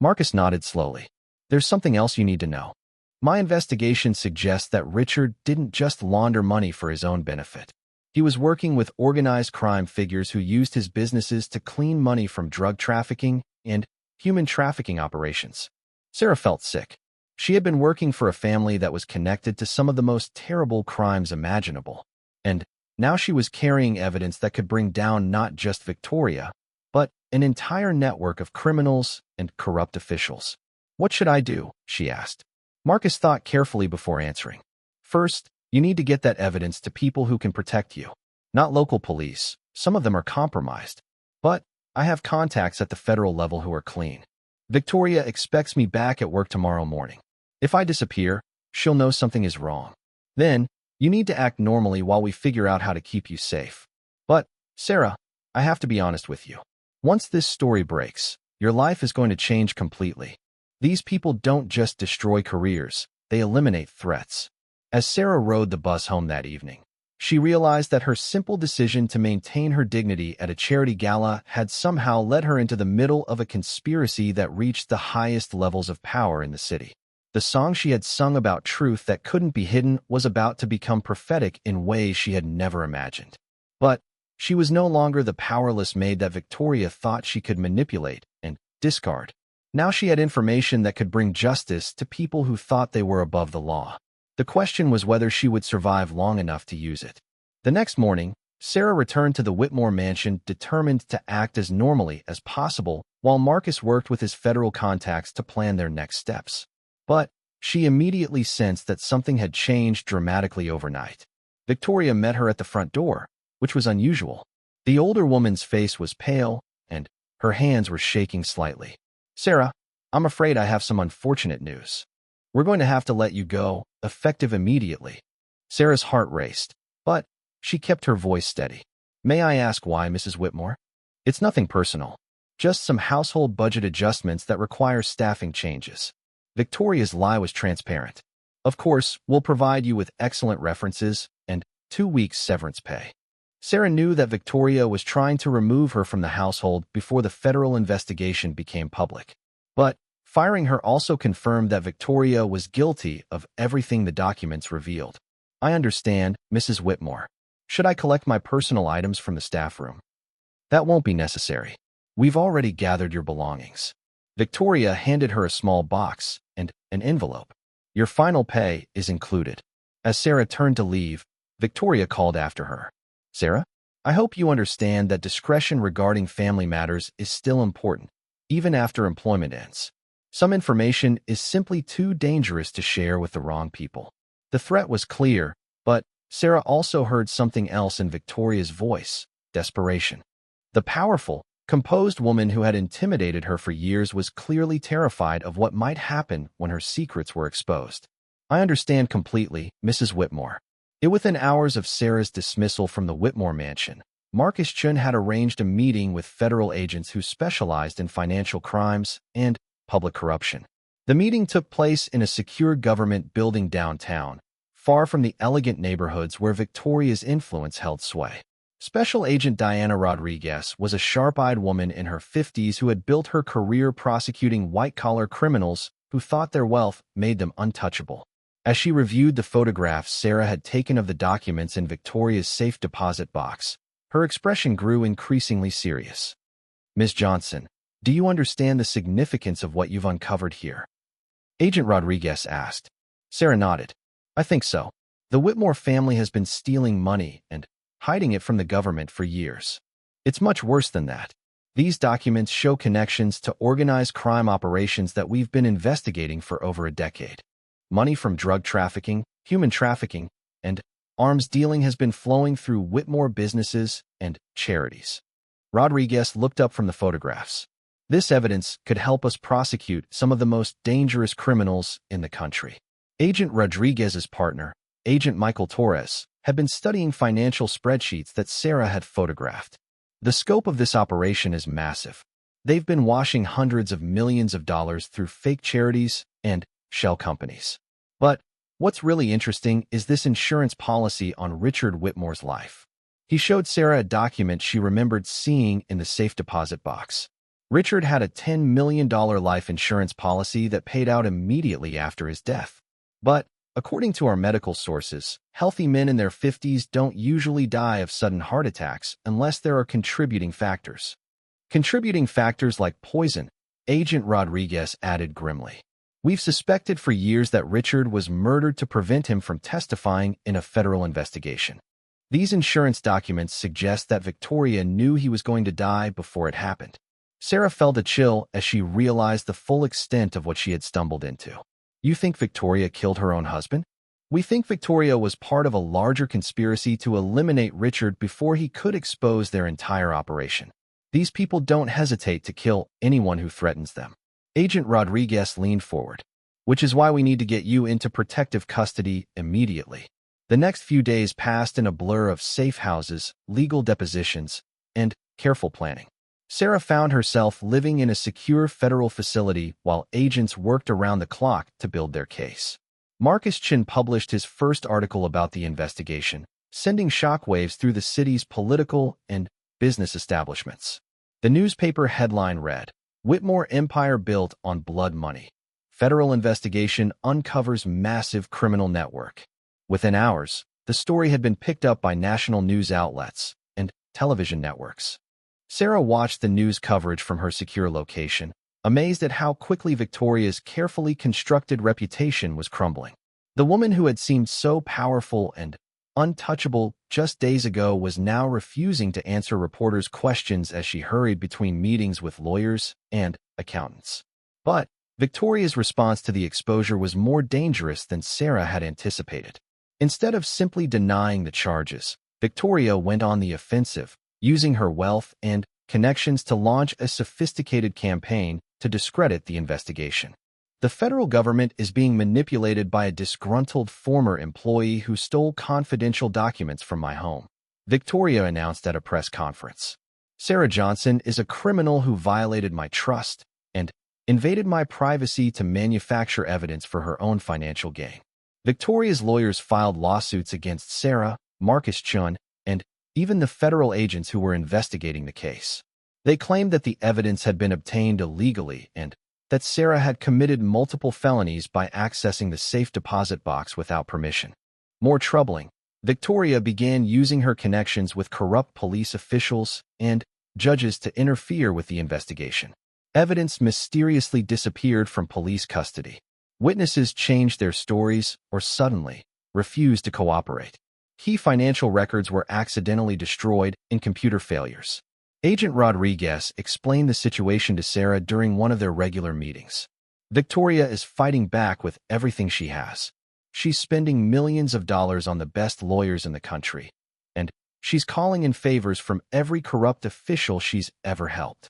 Marcus nodded slowly. "There's something else you need to know. My investigation suggests that Richard didn't just launder money for his own benefit. He was working with organized crime figures who used his businesses to clean money from drug trafficking and human trafficking operations." Sarah felt sick. She had been working for a family that was connected to some of the most terrible crimes imaginable. And now she was carrying evidence that could bring down not just Victoria, but an entire network of criminals and corrupt officials. "What should I do?" she asked. Marcus thought carefully before answering. "First, you need to get that evidence to people who can protect you. Not local police. Some of them are compromised. But I have contacts at the federal level who are clean. Victoria expects me back at work tomorrow morning. If I disappear, she'll know something is wrong. Then, you need to act normally while we figure out how to keep you safe. But, Sarah, I have to be honest with you. Once this story breaks, your life is going to change completely. These people don't just destroy careers, they eliminate threats." As Sarah rode the bus home that evening, she realized that her simple decision to maintain her dignity at a charity gala had somehow led her into the middle of a conspiracy that reached the highest levels of power in the city. The song she had sung about truth that couldn't be hidden was about to become prophetic in ways she had never imagined. But she was no longer the powerless maid that Victoria thought she could manipulate and discard. Now she had information that could bring justice to people who thought they were above the law. The question was whether she would survive long enough to use it. The next morning, Sarah returned to the Whitmore mansion determined to act as normally as possible while Marcus worked with his federal contacts to plan their next steps. But she immediately sensed that something had changed dramatically overnight. Victoria met her at the front door, which was unusual. The older woman's face was pale, and her hands were shaking slightly. "Sarah, I'm afraid I have some unfortunate news. We're going to have to let you go, effective immediately." Sarah's heart raced, but she kept her voice steady. "May I ask why, Mrs. Whitmore?" "It's nothing personal. Just some household budget adjustments that require staffing changes." Victoria's lie was transparent. "Of course, we'll provide you with excellent references and 2 weeks severance pay." Sarah knew that Victoria was trying to remove her from the household before the federal investigation became public. But firing her also confirmed that Victoria was guilty of everything the documents revealed. "I understand, Mrs. Whitmore. Should I collect my personal items from the staff room?" "That won't be necessary. We've already gathered your belongings." Victoria handed her a small box and an envelope. "Your final pay is included." As Sarah turned to leave, Victoria called after her. "Sarah, I hope you understand that discretion regarding family matters is still important, even after employment ends. Some information is simply too dangerous to share with the wrong people." The threat was clear, but Sarah also heard something else in Victoria's voice: desperation. The powerful, composed woman who had intimidated her for years was clearly terrified of what might happen when her secrets were exposed. "I understand completely, Mrs. Whitmore." Within hours of Sarah's dismissal from the Whitmore mansion, Marcus Chun had arranged a meeting with federal agents who specialized in financial crimes and public corruption. The meeting took place in a secure government building downtown, far from the elegant neighborhoods where Victoria's influence held sway. Special Agent Diana Rodriguez was a sharp-eyed woman in her 50s who had built her career prosecuting white-collar criminals who thought their wealth made them untouchable. As she reviewed the photographs Sarah had taken of the documents in Victoria's safe deposit box, her expression grew increasingly serious. "Ms. Johnson, do you understand the significance of what you've uncovered here?" Agent Rodriguez asked. Sarah nodded. "I think so. The Whitmore family has been stealing money and hiding it from the government for years. It's much worse than that. These documents show connections to organized crime operations that we've been investigating for over a decade. Money from drug trafficking, human trafficking, and arms dealing has been flowing through Whitmore businesses and charities." Rodriguez looked up from the photographs. "This evidence could help us prosecute some of the most dangerous criminals in the country." Agent Rodriguez's partner, Agent Michael Torres, had been studying financial spreadsheets that Sarah had photographed. The scope of this operation is massive. They've been washing hundreds of millions of dollars through fake charities and shell companies. But what's really interesting is this insurance policy on Richard Whitmore's life. He showed Sarah a document she remembered seeing in the safe deposit box. Richard had a $10 million life insurance policy that paid out immediately after his death. But according to our medical sources, healthy men in their 50s don't usually die of sudden heart attacks unless there are contributing factors. Contributing factors like poison, Agent Rodriguez added grimly. We've suspected for years that Richard was murdered to prevent him from testifying in a federal investigation. These insurance documents suggest that Victoria knew he was going to die before it happened. Sarah felt a chill as she realized the full extent of what she had stumbled into. You think Victoria killed her own husband? We think Victoria was part of a larger conspiracy to eliminate Richard before he could expose their entire operation. These people don't hesitate to kill anyone who threatens them. Agent Rodriguez leaned forward, which is why we need to get you into protective custody immediately. The next few days passed in a blur of safe houses, legal depositions, and careful planning. Sarah found herself living in a secure federal facility while agents worked around the clock to build their case. Marcus Chin published his first article about the investigation, sending shockwaves through the city's political and business establishments. The newspaper headline read, "Whitmore Empire Built on Blood Money. Federal Investigation Uncovers Massive Criminal Network." Within hours, the story had been picked up by national news outlets and television networks. Sarah watched the news coverage from her secure location, amazed at how quickly Victoria's carefully constructed reputation was crumbling. The woman who had seemed so powerful and untouchable just days ago was now refusing to answer reporters' questions as she hurried between meetings with lawyers and accountants. But Victoria's response to the exposure was more dangerous than Sarah had anticipated. Instead of simply denying the charges, Victoria went on the offensive, using her wealth and connections to launch a sophisticated campaign to discredit the investigation. The federal government is being manipulated by a disgruntled former employee who stole confidential documents from my home, Victoria announced at a press conference. Sarah Johnson is a criminal who violated my trust and invaded my privacy to manufacture evidence for her own financial gain. Victoria's lawyers filed lawsuits against Sarah, Marcus Chun, and even the federal agents who were investigating the case. They claimed that the evidence had been obtained illegally and that Sarah had committed multiple felonies by accessing the safe deposit box without permission. More troubling, Victoria began using her connections with corrupt police officials and judges to interfere with the investigation. Evidence mysteriously disappeared from police custody. Witnesses changed their stories or suddenly refused to cooperate. Key financial records were accidentally destroyed in computer failures. Agent Rodriguez explained the situation to Sarah during one of their regular meetings. Victoria is fighting back with everything she has. She's spending millions of dollars on the best lawyers in the country, and she's calling in favors from every corrupt official she's ever helped.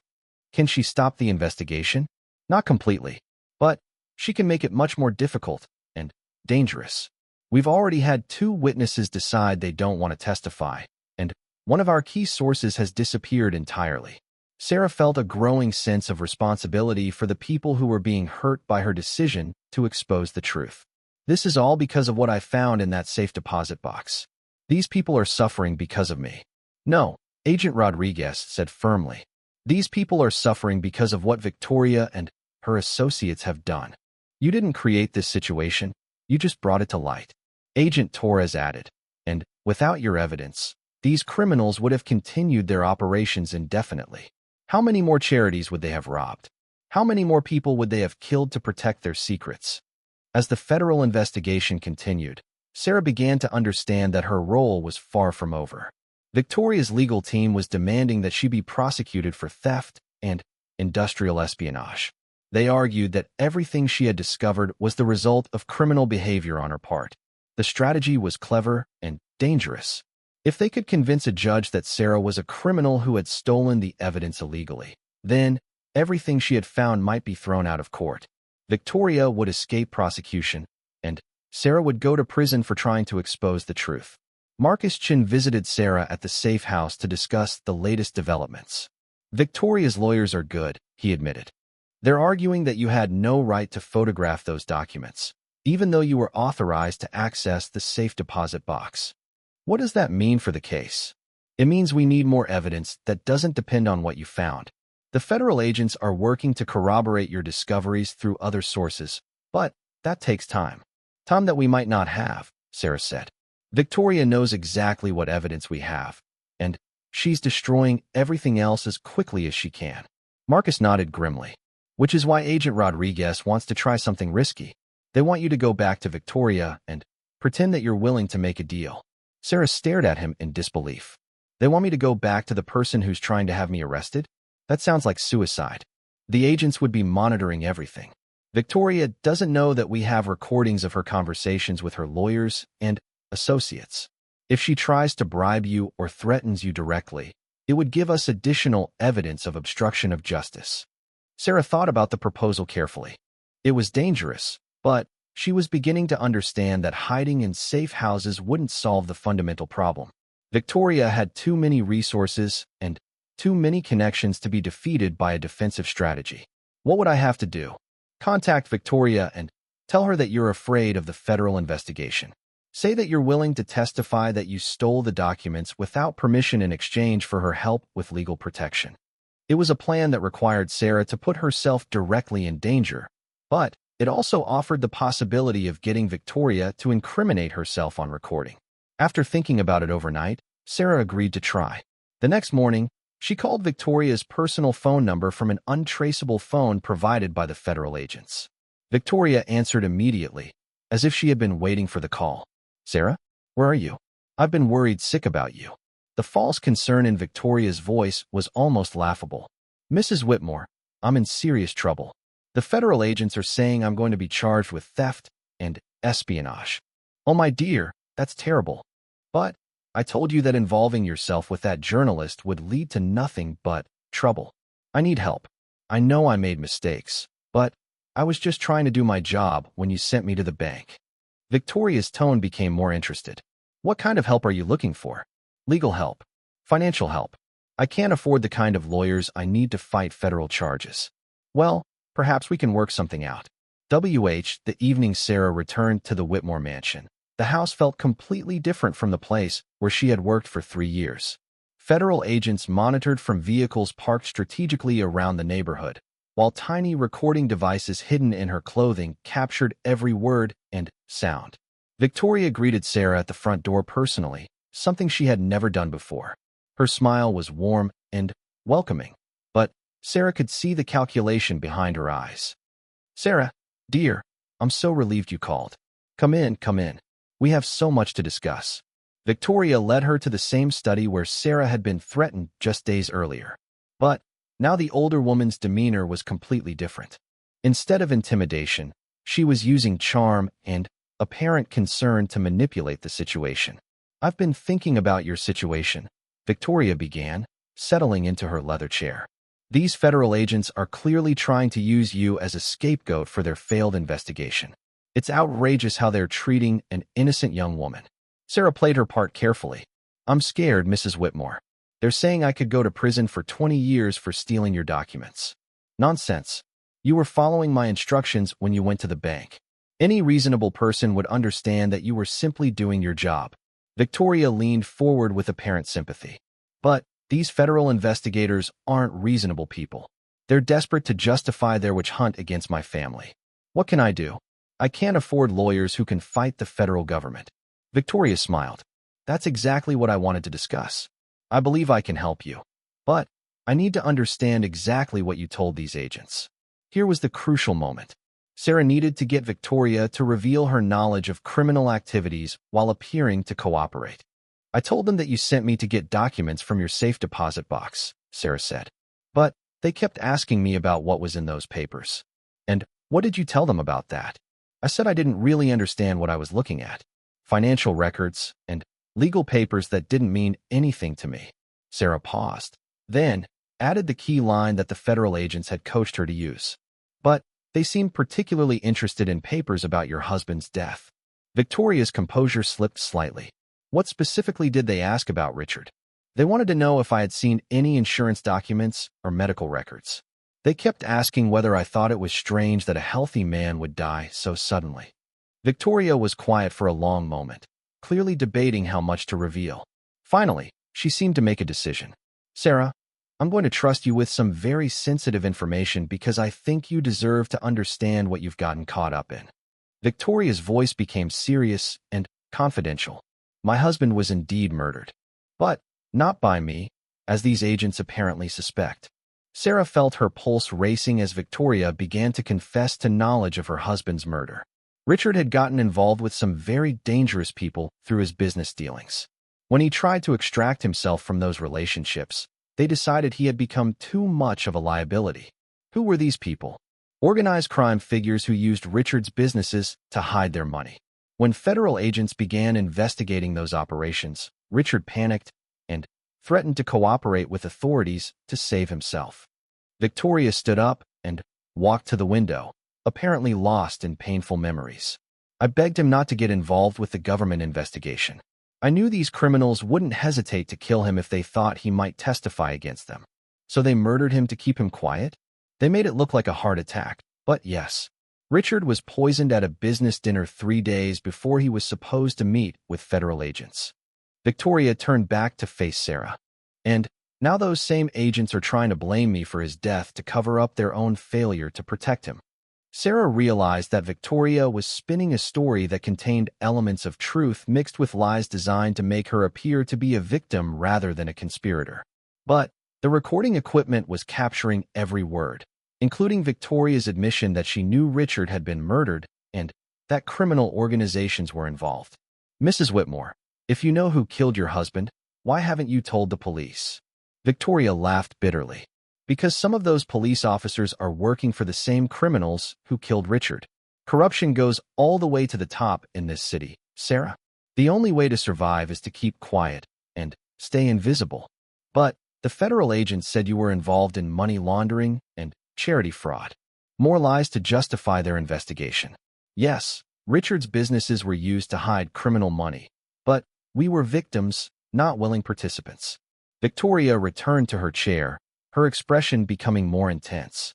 Can she stop the investigation? Not completely, but she can make it much more difficult and dangerous. We've already had 2 witnesses decide they don't want to testify, and one of our key sources has disappeared entirely. Sarah felt a growing sense of responsibility for the people who were being hurt by her decision to expose the truth. This is all because of what I found in that safe deposit box. These people are suffering because of me. No, Agent Rodriguez said firmly. These people are suffering because of what Victoria and her associates have done. You didn't create this situation, you just brought it to light. Agent Torres added, and without your evidence, these criminals would have continued their operations indefinitely. How many more charities would they have robbed? How many more people would they have killed to protect their secrets? As the federal investigation continued, Sarah began to understand that her role was far from over. Victoria's legal team was demanding that she be prosecuted for theft and industrial espionage. They argued that everything she had discovered was the result of criminal behavior on her part. The strategy was clever and dangerous. If they could convince a judge that Sarah was a criminal who had stolen the evidence illegally, then everything she had found might be thrown out of court. Victoria would escape prosecution, and Sarah would go to prison for trying to expose the truth. Marcus Chin visited Sarah at the safe house to discuss the latest developments. Victoria's lawyers are good, he admitted. They're arguing that you had no right to photograph those documents, even though you were authorized to access the safe deposit box. What does that mean for the case? It means we need more evidence that doesn't depend on what you found. The federal agents are working to corroborate your discoveries through other sources, but that takes time. Time that we might not have, Sarah said. Victoria knows exactly what evidence we have, and she's destroying everything else as quickly as she can. Marcus nodded grimly. Which is why Agent Rodriguez wants to try something risky. They want you to go back to Victoria and pretend that you're willing to make a deal. Sarah stared at him in disbelief. They want me to go back to the person who's trying to have me arrested? That sounds like suicide. The agents would be monitoring everything. Victoria doesn't know that we have recordings of her conversations with her lawyers and associates. If she tries to bribe you or threatens you directly, it would give us additional evidence of obstruction of justice. Sarah thought about the proposal carefully. It was dangerous, but she was beginning to understand that hiding in safe houses wouldn't solve the fundamental problem. Victoria had too many resources and too many connections to be defeated by a defensive strategy. What would I have to do? Contact Victoria and tell her that you're afraid of the federal investigation. Say that you're willing to testify that you stole the documents without permission in exchange for her help with legal protection. It was a plan that required Sarah to put herself directly in danger, but it also offered the possibility of getting Victoria to incriminate herself on recording. After thinking about it overnight, Sarah agreed to try. The next morning, she called Victoria's personal phone number from an untraceable phone provided by the federal agents. Victoria answered immediately, as if she had been waiting for the call. Sarah, where are you? I've been worried sick about you. The false concern in Victoria's voice was almost laughable. Mrs. Whitmore, I'm in serious trouble. The federal agents are saying I'm going to be charged with theft and espionage. Oh, my dear, that's terrible. But I told you that involving yourself with that journalist would lead to nothing but trouble. I need help. I know I made mistakes, but I was just trying to do my job when you sent me to the bank. Victoria's tone became more interested. What kind of help are you looking for? Legal help. Financial help. I can't afford the kind of lawyers I need to fight federal charges. Well, perhaps we can work something out. The evening Sarah returned to the Whitmore mansion. The house felt completely different from the place where she had worked for 3 years. Federal agents monitored from vehicles parked strategically around the neighborhood, while tiny recording devices hidden in her clothing captured every word and sound. Victoria greeted Sarah at the front door personally, something she had never done before. Her smile was warm and welcoming, but Sarah could see the calculation behind her eyes. Sarah, dear, I'm so relieved you called. Come in, come in. We have so much to discuss. Victoria led her to the same study where Sarah had been threatened just days earlier. But now the older woman's demeanor was completely different. Instead of intimidation, she was using charm and apparent concern to manipulate the situation. I've been thinking about your situation, Victoria began, settling into her leather chair. These federal agents are clearly trying to use you as a scapegoat for their failed investigation. It's outrageous how they're treating an innocent young woman. Sarah played her part carefully. I'm scared, Mrs. Whitmore. They're saying I could go to prison for 20 years for stealing your documents. Nonsense. You were following my instructions when you went to the bank. Any reasonable person would understand that you were simply doing your job. Victoria leaned forward with apparent sympathy. But these federal investigators aren't reasonable people. They're desperate to justify their witch hunt against my family. What can I do? I can't afford lawyers who can fight the federal government. Victoria smiled. That's exactly what I wanted to discuss. I believe I can help you. But I need to understand exactly what you told these agents. Here was the crucial moment. Sarah needed to get Victoria to reveal her knowledge of criminal activities while appearing to cooperate. I told them that you sent me to get documents from your safe deposit box, Sarah said. But they kept asking me about what was in those papers. And what did you tell them about that? I said I didn't really understand what I was looking at. Financial records and legal papers that didn't mean anything to me. Sarah paused, then added the key line that the federal agents had coached her to use. But they seemed particularly interested in papers about your husband's death. Victoria's composure slipped slightly. What specifically did they ask about Richard? They wanted to know if I had seen any insurance documents or medical records. They kept asking whether I thought it was strange that a healthy man would die so suddenly. Victoria was quiet for a long moment, clearly debating how much to reveal. Finally, she seemed to make a decision. Sarah, I'm going to trust you with some very sensitive information because I think you deserve to understand what you've gotten caught up in. Victoria's voice became serious and confidential. My husband was indeed murdered. But not by me, as these agents apparently suspect. Sarah felt her pulse racing as Victoria began to confess to knowledge of her husband's murder. Richard had gotten involved with some very dangerous people through his business dealings. When he tried to extract himself from those relationships, they decided he had become too much of a liability. Who were these people? Organized crime figures who used Richard's businesses to hide their money. When federal agents began investigating those operations, Richard panicked and threatened to cooperate with authorities to save himself. Victoria stood up and walked to the window, apparently lost in painful memories. I begged him not to get involved with the government investigation. I knew these criminals wouldn't hesitate to kill him if they thought he might testify against them. So they murdered him to keep him quiet? They made it look like a heart attack, but yes. Richard was poisoned at a business dinner 3 days before he was supposed to meet with federal agents. Victoria turned back to face Sarah. And now those same agents are trying to blame me for his death to cover up their own failure to protect him. Sarah realized that Victoria was spinning a story that contained elements of truth mixed with lies designed to make her appear to be a victim rather than a conspirator. But the recording equipment was capturing every word, including Victoria's admission that she knew Richard had been murdered and that criminal organizations were involved. Mrs. Whitmore, if you know who killed your husband, why haven't you told the police? Victoria laughed bitterly. Because some of those police officers are working for the same criminals who killed Richard. Corruption goes all the way to the top in this city, Sarah. The only way to survive is to keep quiet and stay invisible. But the federal agents said you were involved in money laundering and charity fraud. More lies to justify their investigation. Yes, Richard's businesses were used to hide criminal money. But we were victims, not willing participants. Victoria returned to her chair, her expression becoming more intense.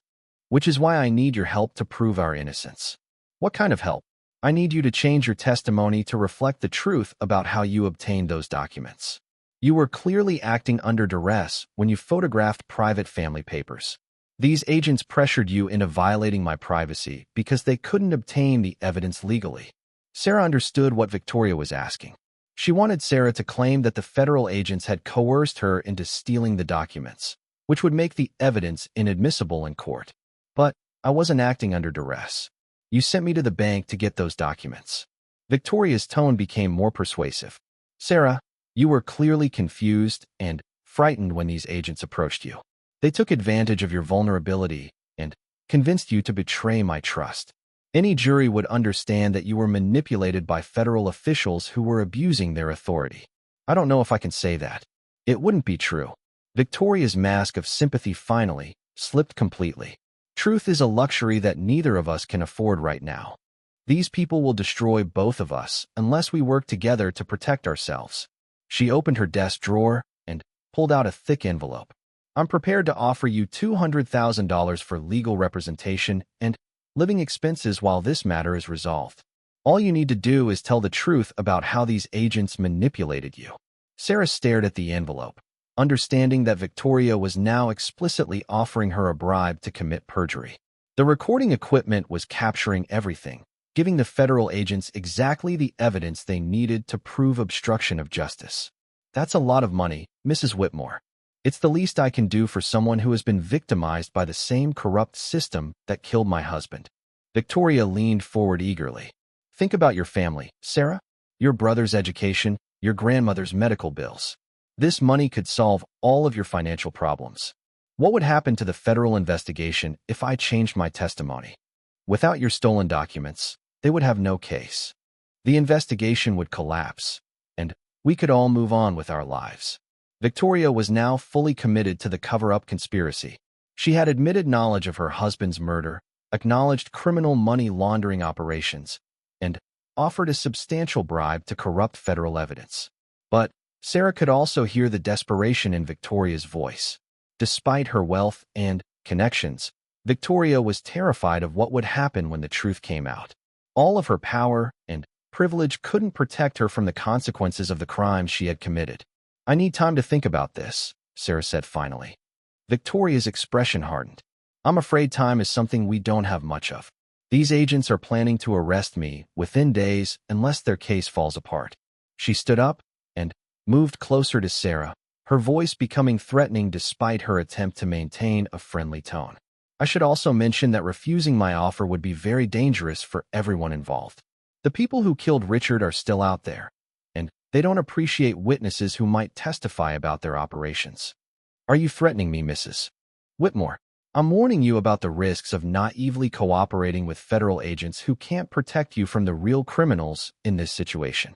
Which is why I need your help to prove our innocence. What kind of help? I need you to change your testimony to reflect the truth about how you obtained those documents. You were clearly acting under duress when you photographed private family papers. These agents pressured you into violating my privacy because they couldn't obtain the evidence legally. Sarah understood what Victoria was asking. She wanted Sarah to claim that the federal agents had coerced her into stealing the documents, which would make the evidence inadmissible in court. But I wasn't acting under duress. You sent me to the bank to get those documents. Victoria's tone became more persuasive. Sarah, you were clearly confused and frightened when these agents approached you. They took advantage of your vulnerability and convinced you to betray my trust. Any jury would understand that you were manipulated by federal officials who were abusing their authority. I don't know if I can say that. It wouldn't be true. Victoria's mask of sympathy finally slipped completely. Truth is a luxury that neither of us can afford right now. These people will destroy both of us unless we work together to protect ourselves. She opened her desk drawer and pulled out a thick envelope. I'm prepared to offer you $200,000 for legal representation and living expenses while this matter is resolved. All you need to do is tell the truth about how these agents manipulated you. Sarah stared at the envelope, understanding that Victoria was now explicitly offering her a bribe to commit perjury. The recording equipment was capturing everything, giving the federal agents exactly the evidence they needed to prove obstruction of justice. That's a lot of money, Mrs. Whitmore. It's the least I can do for someone who has been victimized by the same corrupt system that killed my husband. Victoria leaned forward eagerly. Think about your family, Sarah. Your brother's education, your grandmother's medical bills. This money could solve all of your financial problems. What would happen to the federal investigation if I changed my testimony? Without your stolen documents, they would have no case. The investigation would collapse, and we could all move on with our lives. Victoria was now fully committed to the cover-up conspiracy. She had admitted knowledge of her husband's murder, acknowledged criminal money laundering operations, and offered a substantial bribe to corrupt federal evidence. But Sarah could also hear the desperation in Victoria's voice. Despite her wealth and connections, Victoria was terrified of what would happen when the truth came out. All of her power and privilege couldn't protect her from the consequences of the crimes she had committed. "I need time to think about this," Sarah said finally. Victoria's expression hardened. "I'm afraid time is something we don't have much of. These agents are planning to arrest me within days unless their case falls apart." She stood up and moved closer to Sarah, her voice becoming threatening despite her attempt to maintain a friendly tone. "I should also mention that refusing my offer would be very dangerous for everyone involved. The people who killed Richard are still out there, and they don't appreciate witnesses who might testify about their operations." "Are you threatening me, Mrs. Whitmore? I'm warning you about the risks of naively cooperating with federal agents who can't protect you from the real criminals in this situation."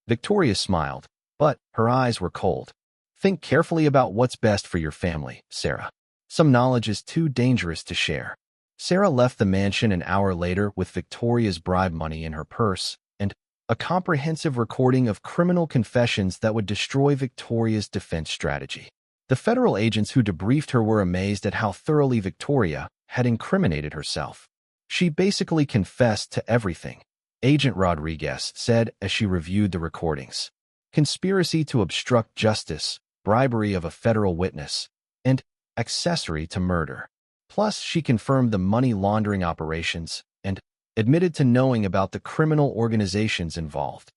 Victoria smiled, but her eyes were cold. "Think carefully about what's best for your family, Sarah. Some knowledge is too dangerous to share." Sarah left the mansion an hour later with Victoria's bribe money in her purse and a comprehensive recording of criminal confessions that would destroy Victoria's defense strategy. The federal agents who debriefed her were amazed at how thoroughly Victoria had incriminated herself. "She basically confessed to everything," Agent Rodriguez said as she reviewed the recordings. "Conspiracy to obstruct justice, bribery of a federal witness, and accessory to murder. Plus, she confirmed the money laundering operations and admitted to knowing about the criminal organizations involved."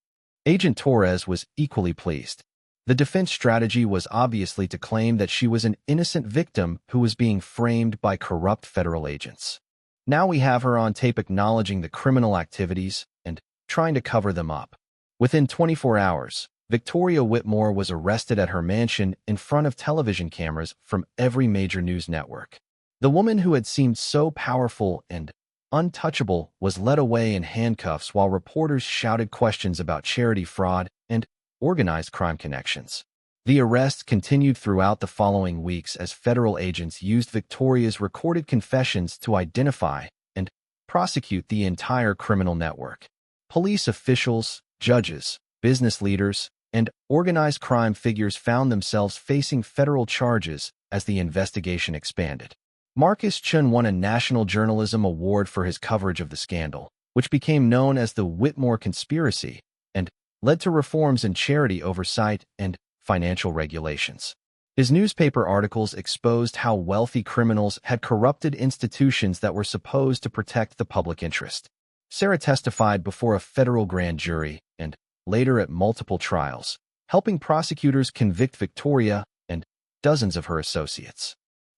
Agent Torres was equally pleased. The defense strategy was obviously to claim that she was an innocent victim who was being framed by corrupt federal agents. Now we have her on tape acknowledging the criminal activities and trying to cover them up. Within 24 hours, Victoria Whitmore was arrested at her mansion in front of television cameras from every major news network. The woman who had seemed so powerful and untouchable was led away in handcuffs while reporters shouted questions about charity fraud and organized crime connections. The arrest continued throughout the following weeks as federal agents used Victoria's recorded confessions to identify and prosecute the entire criminal network. Police officials, judges, business leaders, and organized crime figures found themselves facing federal charges as the investigation expanded. Marcus Chun won a National Journalism Award for his coverage of the scandal, which became known as the Whitmore Conspiracy, and led to reforms in charity oversight and financial regulations. His newspaper articles exposed how wealthy criminals had corrupted institutions that were supposed to protect the public interest. Sarah testified before a federal grand jury and later at multiple trials, helping prosecutors convict Victoria and dozens of her associates.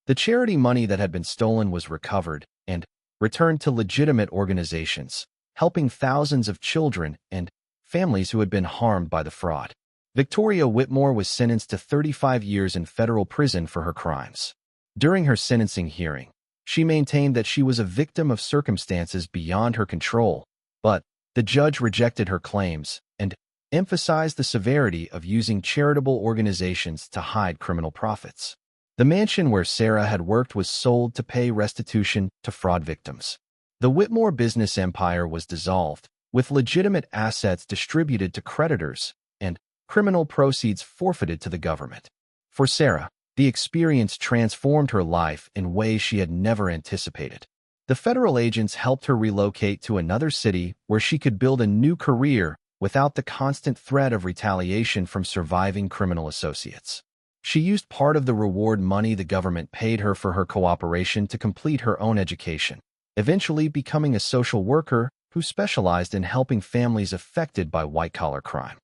The charity money that had been stolen was recovered and returned to legitimate organizations, helping thousands of children and families who had been harmed by the fraud. Victoria Whitmore was sentenced to 35 years in federal prison for her crimes. During her sentencing hearing, she maintained that she was a victim of circumstances beyond her control, but the judge rejected her claims and emphasized the severity of using charitable organizations to hide criminal profits. The mansion where Sarah had worked was sold to pay restitution to fraud victims. The Whitmore business empire was dissolved, with legitimate assets distributed to creditors and criminal proceeds forfeited to the government. For Sarah, the experience transformed her life in ways she had never anticipated. The federal agents helped her relocate to another city where she could build a new career without the constant threat of retaliation from surviving criminal associates. She used part of the reward money the government paid her for her cooperation to complete her own education, eventually becoming a social worker who specialized in helping families affected by white-collar crime.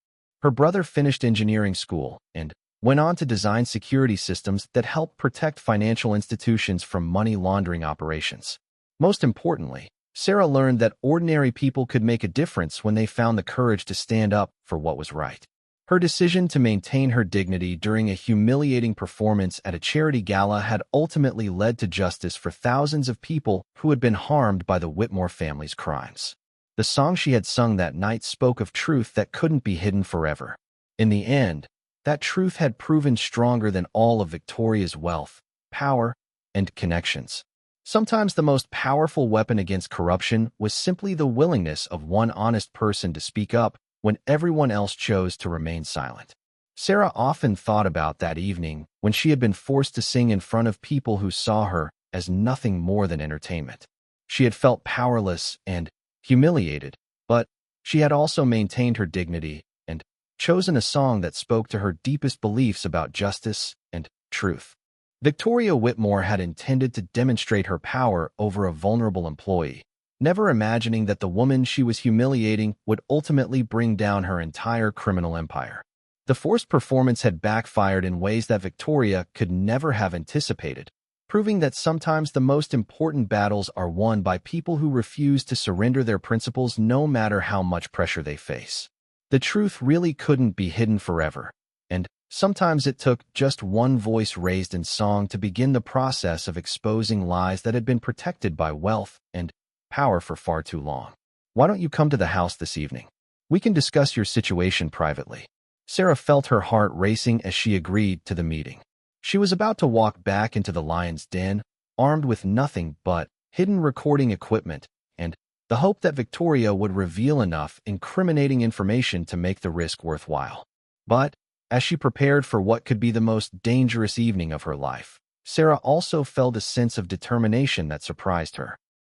Her brother finished engineering school and went on to design security systems that help protect financial institutions from money laundering operations. Most importantly, Sarah learned that ordinary people could make a difference when they found the courage to stand up for what was right. Her decision to maintain her dignity during a humiliating performance at a charity gala had ultimately led to justice for thousands of people who had been harmed by the Whitmore family's crimes. The song she had sung that night spoke of truth that couldn't be hidden forever. In the end, that truth had proven stronger than all of Victoria's wealth, power, and connections. Sometimes the most powerful weapon against corruption was simply the willingness of one honest person to speak up when everyone else chose to remain silent. Sarah often thought about that evening when she had been forced to sing in front of people who saw her as nothing more than entertainment. She had felt powerless and humiliated, but she had also maintained her dignity and chosen a song that spoke to her deepest beliefs about justice and truth. Victoria Whitmore had intended to demonstrate her power over a vulnerable employee, never imagining that the woman she was humiliating would ultimately bring down her entire criminal empire. The forced performance had backfired in ways that Victoria could never have anticipated, proving that sometimes the most important battles are won by people who refuse to surrender their principles no matter how much pressure they face. The truth really couldn't be hidden forever, and sometimes it took just one voice raised in song to begin the process of exposing lies that had been protected by wealth and power for far too long. Why don't you come to the house this evening? We can discuss your situation privately. Sarah felt her heart racing as she agreed to the meeting. She was about to walk back into the lion's den, armed with nothing but hidden recording equipment and the hope that Victoria would reveal enough incriminating information to make the risk worthwhile. But as she prepared for what could be the most dangerous evening of her life, Sarah also felt a sense of determination that surprised her.